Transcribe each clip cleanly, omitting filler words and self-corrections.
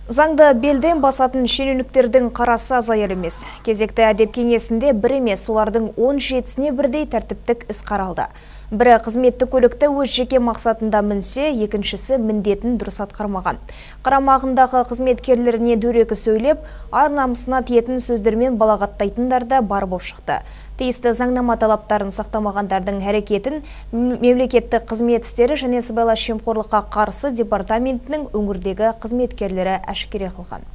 Заңды белден басатын шенеуніктердің қарасы азаяр емес. Кезекті әдеп кеңесінде бір емес, олардың 17-сіне бірдей тәртіптік іс қаралды. Бірі қызметтік көлікті өз жеке мақсатында мінсе, екіншісі міндетін дұрыс атқармаған. Қарамағындағы қызметкерлеріне дөрекі сөйлеп, ар намысына тиетін сөздермен балағаттайтындар да бар болып шықты. Тиісті заңнама талаптарын сақтамағандардың әрекетін мемлекеттік қызмет істері және сыбайлас жемқорлыққа қарсы департаментінің өңірдегі қызметкерлері әшкере қылған.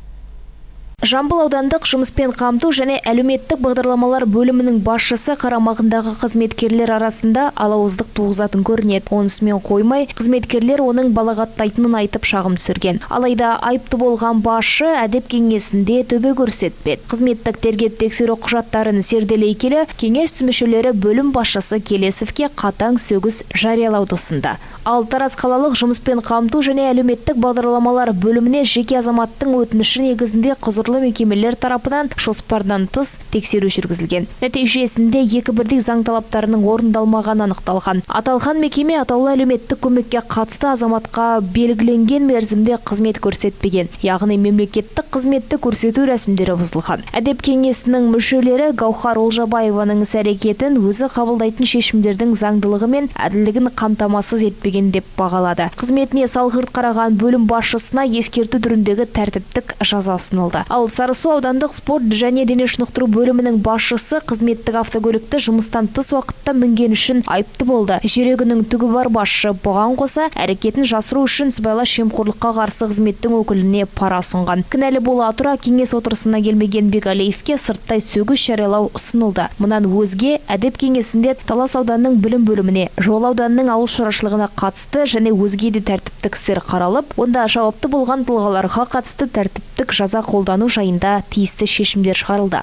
Жамбыл аудандық жұмыспен қамту және әлеуметтік бағдарламалар бөлімінің басшысы қарамағындағы қызметкерлер арасында алауыздық туғызатын көрінеді. Онысымен қоймай, қызметкерлер оның балағаттайтынын айтып шағым түсірген. Алайда айыпты болған басшы әдеп кеңесінде төбе көрсетпеді. Қызметтік тергеп-тексеру құжаттарын зерделей келе, кеңес мүшелері бөлім басшысы Келесовке қатаң сөгіс жариялауды ұсынды. Ал Тараз қалалық жұмыспен қамту және әлеуметтік бағдарламалар бөліміне жеке азаматтың өтініші негізінде құзырлы мекемелер тарапынан жоспардан тыс тексеру жүргізілген. Нәтижесінде екі бірдей заң талаптарының орындалмағаны анықталған. Аталған мекеме атаулы әлеуметтік көмекке қатысты азаматқа белгіленген мерзімде қызмет көрсетпеген, яғни мемлекеттік қызметті көрсету рәсімдері бұзылған. Әдеп кеңесінің мүшелері Гаухар Олжабаеваның іс-әрекетін өзі қабылдайтын шешімдердің заңдылығы мен әділдігін қамтамасыз етпеген деп бағалады. Қызметіне салғырт қараған бөлім басшысына ескерту түріндегі тәртіптік жаза ұсынылды. Ал Сарысу аудандық спорт және дене шынықтыру бөлімінің басшысы қызметтік автокөлікті жұмыстан тыс уақытта мінген үшін айыпты болды. Жүрегінің түгі бар басшы бұған қоса әрекетін жасыру үшін сыбайлас жемқорлыққа қарсы қызметтің өкіліне пара ұсынған. Кінәлі бола тұра кеңес отырысына келмеген Бегалиевке сырттай сөгіс жариялау ұсынылды. Мұнан өзге әдеп кеңесінде Талас ауданының білім бөліміне, Жол ауданының ауыл шаруашылығына қатысты және өзге де тәртіптік істер қаралып, онда жауапты болған тұлғаларға қатысты тәртіптік жаза қолдану жайында тиісті шешімдер шығарылды.